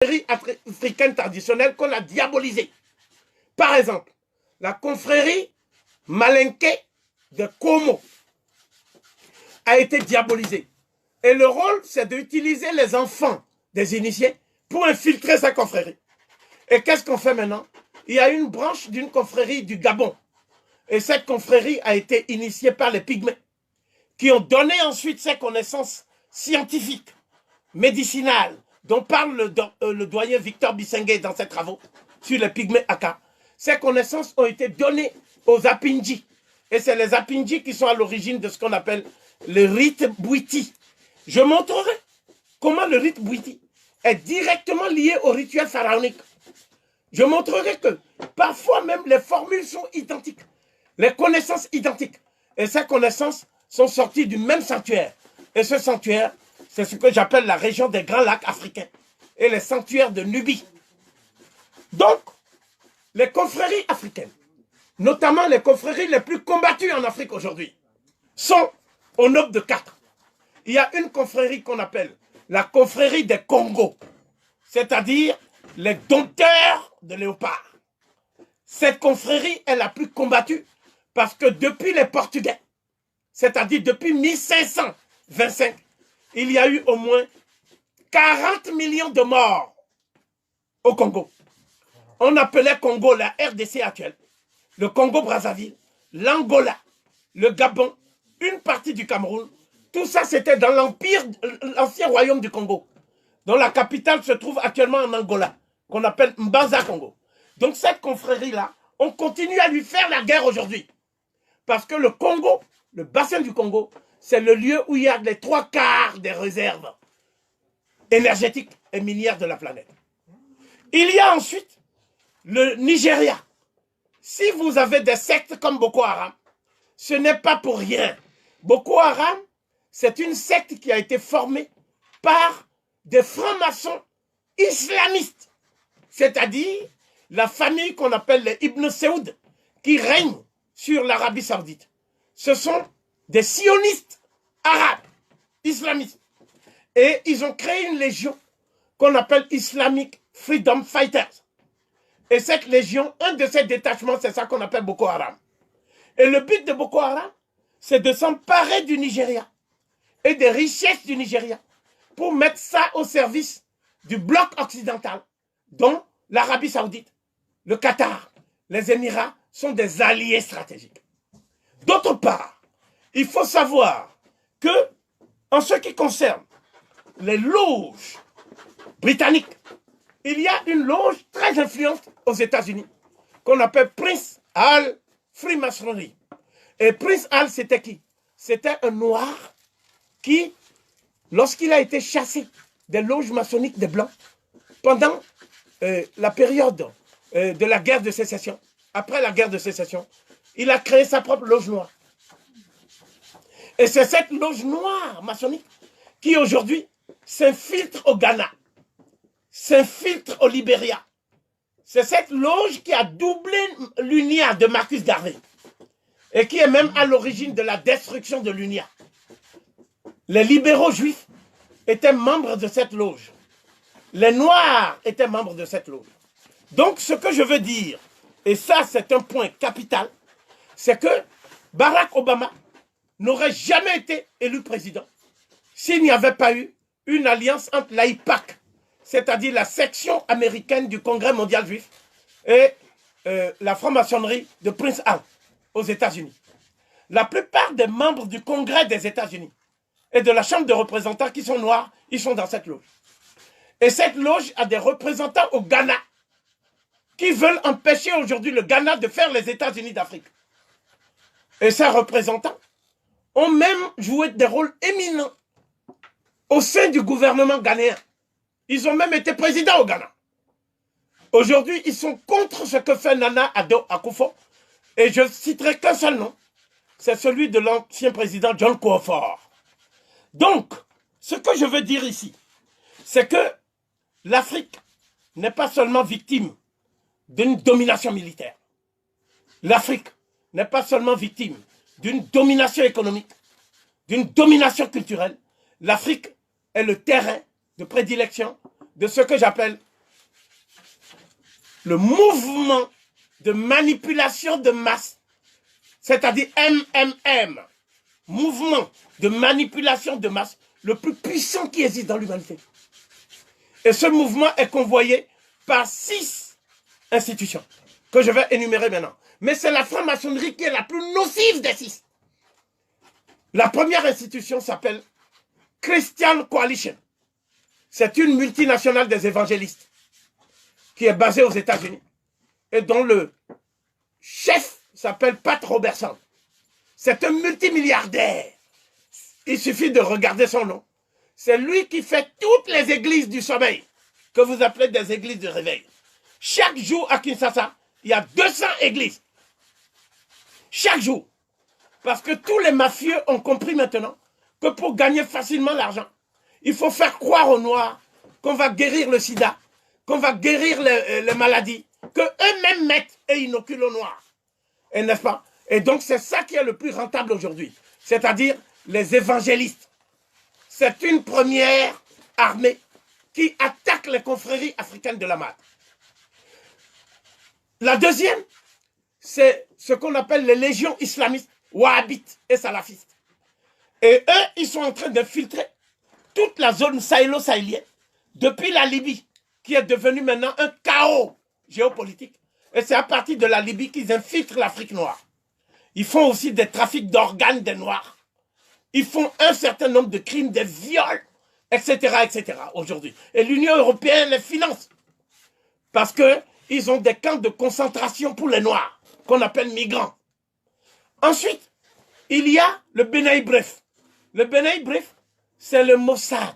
africaines traditionnelles qu'on a diabolisées. Par exemple, la confrérie Malinké de Como a été diabolisée. Et le rôle, c'est d'utiliser les enfants des initiés pour infiltrer sa confrérie. Et qu'est-ce qu'on fait maintenant? Il y a une branche d'une confrérie du Gabon. Et cette confrérie a été initiée par les pygmées, qui ont donné ensuite ces connaissances scientifiques, médicinales, dont parle le doyen Victor Bissengue dans ses travaux sur les pygmées Aka. Ces connaissances ont été données aux Apindji. Et c'est les Apindji qui sont à l'origine de ce qu'on appelle le rite Bwiti. Je montrerai comment le rite Bwiti est directement lié au rituel pharaonique. Je montrerai que parfois même les formules sont identiques, les connaissances identiques. Et ces connaissances sont sorties du même sanctuaire. Et ce sanctuaire, c'est ce que j'appelle la région des Grands Lacs africains et les sanctuaires de Nubie. Donc, les confréries africaines, notamment les confréries les plus combattues en Afrique aujourd'hui, sont au nombre de 4. Il y a une confrérie qu'on appelle la confrérie des Congos, c'est-à-dire les dompteurs de léopards. Cette confrérie est la plus combattue parce que depuis les Portugais, c'est-à-dire depuis 1525, il y a eu au moins 40 millions de morts au Congo. On appelait Congo la RDC actuelle, le Congo-Brazzaville, l'Angola, le Gabon, une partie du Cameroun. Tout ça, c'était dans l'empire, l'ancien royaume du Congo, dont la capitale se trouve actuellement en Angola, qu'on appelle Mbanza-Congo. Donc cette confrérie-là, on continue à lui faire la guerre aujourd'hui. Parce que le Congo, le bassin du Congo, c'est le lieu où il y a les 3/4 des réserves énergétiques et minières de la planète. Il y a ensuite le Nigeria. Si vous avez des sectes comme Boko Haram, ce n'est pas pour rien. Boko Haram, c'est une secte qui a été formée par des francs-maçons islamistes, c'est-à-dire la famille qu'on appelle les Ibn Saoud, qui règne sur l'Arabie Saoudite. Ce sont des sionistes arabes, islamistes. Et ils ont créé une légion qu'on appelle Islamic Freedom Fighters. Et cette légion, un de ces détachements, c'est ça qu'on appelle Boko Haram. Et le but de Boko Haram, c'est de s'emparer du Nigeria et des richesses du Nigeria pour mettre ça au service du bloc occidental, dont l'Arabie Saoudite, le Qatar, les Émirats sont des alliés stratégiques. D'autre part, il faut savoir que, en ce qui concerne les loges britanniques, il y a une loge très influente aux États-Unis qu'on appelle Prince Hall Freemasonry. Et Prince Hall, c'était qui? C'était un noir qui, lorsqu'il a été chassé des loges maçonniques des Blancs, pendant la période de la guerre de sécession, après la guerre de sécession, il a créé sa propre loge noire. Et c'est cette loge noire maçonnique qui aujourd'hui s'infiltre au Ghana, s'infiltre au Libéria. C'est cette loge qui a doublé l'UNIA de Marcus Garvey et qui est même à l'origine de la destruction de l'UNIA. Les libéraux juifs étaient membres de cette loge. Les Noirs étaient membres de cette loge. Donc ce que je veux dire, et ça c'est un point capital, c'est que Barack Obama n'aurait jamais été élu président s'il n'y avait pas eu une alliance entre l'AIPAC, c'est-à-dire la section américaine du Congrès mondial juif, et la franc-maçonnerie de Prince Hall aux États-Unis. La plupart des membres du Congrès des États-Unis et de la Chambre des représentants qui sont noirs, ils sont dans cette loge. Et cette loge a des représentants au Ghana qui veulent empêcher aujourd'hui le Ghana de faire les États-Unis d'Afrique. Et ces représentants ont même joué des rôles éminents au sein du gouvernement ghanéen. Ils ont même été présidents au Ghana. Aujourd'hui, ils sont contre ce que fait Nana Addo Akufo. Et je citerai qu'un seul nom. C'est celui de l'ancien président John Kufuor. Donc, ce que je veux dire ici, c'est que l'Afrique n'est pas seulement victime d'une domination militaire. L'Afrique n'est pas seulement victime d'une domination économique, d'une domination culturelle. L'Afrique est le terrain de prédilection de ce que j'appelle le mouvement de manipulation de masse, c'est-à-dire MMM, mouvement de manipulation de masse, le plus puissant qui existe dans l'humanité. Et ce mouvement est convoyé par 6 institutions que je vais énumérer maintenant. Mais c'est la franc-maçonnerie qui est la plus nocive des 6. La première institution s'appelle Christian Coalition. C'est une multinationale des évangélistes qui est basée aux États-Unis et dont le chef s'appelle Pat Robertson. C'est un multimilliardaire. Il suffit de regarder son nom. C'est lui qui fait toutes les églises du sommeil, que vous appelez des églises de réveil. Chaque jour à Kinshasa, il y a 200 églises. Chaque jour. Parce que tous les mafieux ont compris maintenant que pour gagner facilement l'argent, il faut faire croire aux Noirs qu'on va guérir le sida, qu'on va guérir les maladies, qu'eux-mêmes mettent et inoculent aux Noirs. Et n'est-ce pas? Et donc c'est ça qui est le plus rentable aujourd'hui. C'est-à-dire les évangélistes. C'est une première armée qui attaque les confréries africaines de la Made. La deuxième, c'est ce qu'on appelle les légions islamistes, wahhabites et salafistes. Et eux, ils sont en train d'infiltrer toute la zone sahélo-sahélienne, depuis la Libye, qui est devenue maintenant un chaos géopolitique. Et c'est à partir de la Libye qu'ils infiltrent l'Afrique noire. Ils font aussi des trafics d'organes des Noirs. Ils font un certain nombre de crimes, des viols, etc. aujourd'hui. Et l'Union européenne les finance. Parce qu'ils ont des camps de concentration pour les Noirs, qu'on appelle migrants. Ensuite, il y a le Benaï Bref. Le Benaï Bref, c'est le Mossad.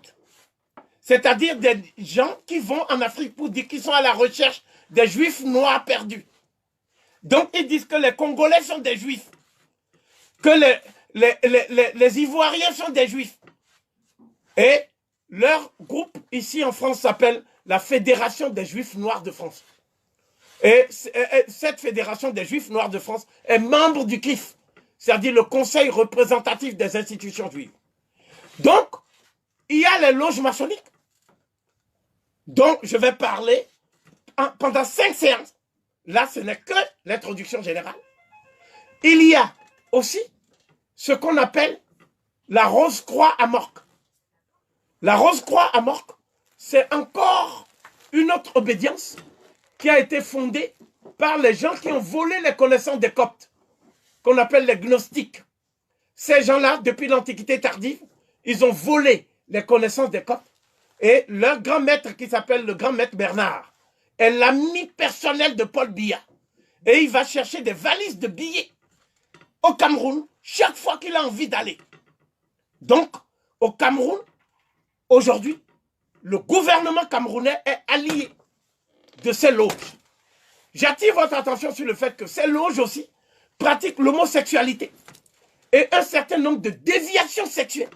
C'est-à-dire des gens qui vont en Afrique pour dire qu'ils sont à la recherche des Juifs noirs perdus. Donc, ils disent que les Congolais sont des Juifs. Que les Ivoiriens sont des Juifs. Et leur groupe, ici en France, s'appelle la Fédération des Juifs Noirs de France. Et cette Fédération des Juifs Noirs de France est membre du CRIF, c'est-à-dire le Conseil représentatif des institutions juives. Donc, il y a les loges maçonniques, dont je vais parler pendant 5 séances. Là, ce n'est que l'introduction générale. Il y a aussi ce qu'on appelle la Rose-Croix à Morque. La Rose-Croix à Morque, c'est encore une autre obédience qui a été fondée par les gens qui ont volé les connaissances des Coptes, qu'on appelle les gnostiques. Ces gens-là, depuis l'Antiquité tardive, ils ont volé les connaissances des Coptes. Et leur grand maître, qui s'appelle le grand maître Bernard, est l'ami personnel de Paul Biya. Et il va chercher des valises de billets au Cameroun chaque fois qu'il a envie d'aller. Donc, au Cameroun, aujourd'hui, le gouvernement camerounais est allié de ces loges. J'attire votre attention sur le fait que ces loges aussi pratiquent l'homosexualité et un certain nombre de déviations sexuelles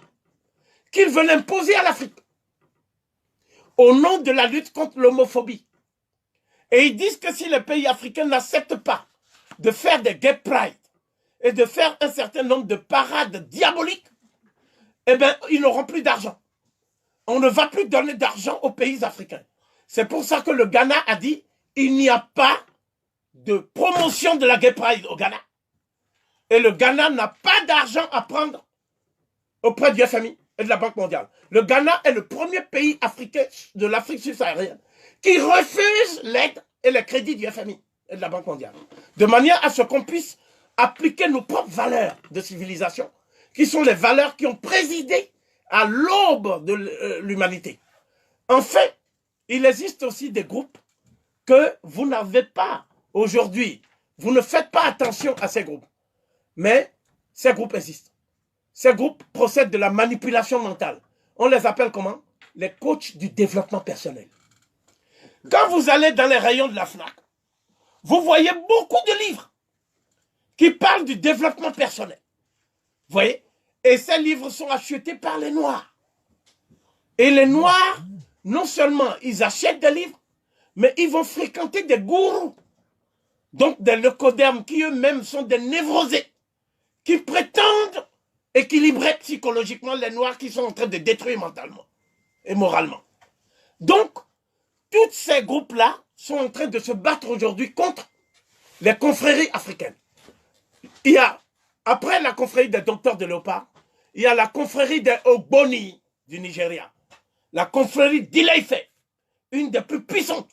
qu'ils veulent imposer à l'Afrique au nom de la lutte contre l'homophobie. Et ils disent que si les pays africains n'acceptent pas de faire des gay pride et de faire un certain nombre de parades diaboliques, eh bien, ils n'auront plus d'argent. On ne va plus donner d'argent aux pays africains. C'est pour ça que le Ghana a dit il n'y a pas de promotion de la gay pride au Ghana. Et le Ghana n'a pas d'argent à prendre auprès du FMI et de la Banque mondiale. Le Ghana est le premier pays africain de l'Afrique subsaharienne qui refuse l'aide et les crédits du FMI et de la Banque mondiale. De manière à ce qu'on puisse appliquer nos propres valeurs de civilisation, qui sont les valeurs qui ont présidé à l'aube de l'humanité. Enfin, il existe aussi des groupes que vous n'avez pas aujourd'hui. Vous ne faites pas attention à ces groupes. Mais ces groupes existent. Ces groupes procèdent de la manipulation mentale. On les appelle comment? Les coachs du développement personnel. Quand vous allez dans les rayons de la FNAC, vous voyez beaucoup de livres qui parlent du développement personnel. Vous voyez? Et ces livres sont achetés par les Noirs. Et les Noirs, non seulement ils achètent des livres, mais ils vont fréquenter des gourous. Donc des leucodermes qui eux-mêmes sont des névrosés, qui prétendent équilibrer psychologiquement les Noirs qui sont en train de détruire mentalement et moralement. Donc, tous ces groupes-là sont en train de se battre aujourd'hui contre les confréries africaines. Il y a, après la confrérie des docteurs de Léopard, il y a la confrérie des Ogboni du Nigeria, la confrérie d'Ile-Ife, une des plus puissantes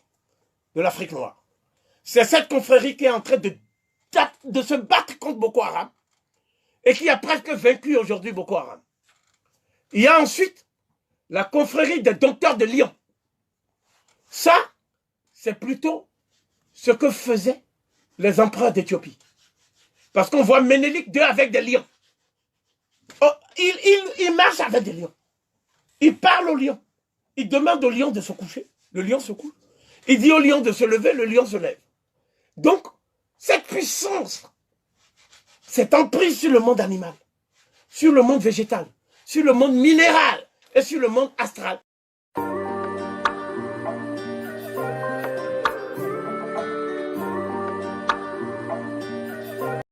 de l'Afrique noire. C'est cette confrérie qui est en train de se battre contre Boko Haram et qui a presque vaincu aujourd'hui Boko Haram. Il y a ensuite la confrérie des docteurs de Lyon. Ça, c'est plutôt ce que faisaient les empereurs d'Éthiopie. Parce qu'on voit Ménélique II avec des lions. Oh, il marche avec des lions. Il parle au lion. Il demande au lion de se coucher. Le lion se couche. Il dit au lion de se lever, le lion se lève. Donc, cette puissance, cette emprise sur le monde animal, sur le monde végétal, sur le monde minéral et sur le monde astral,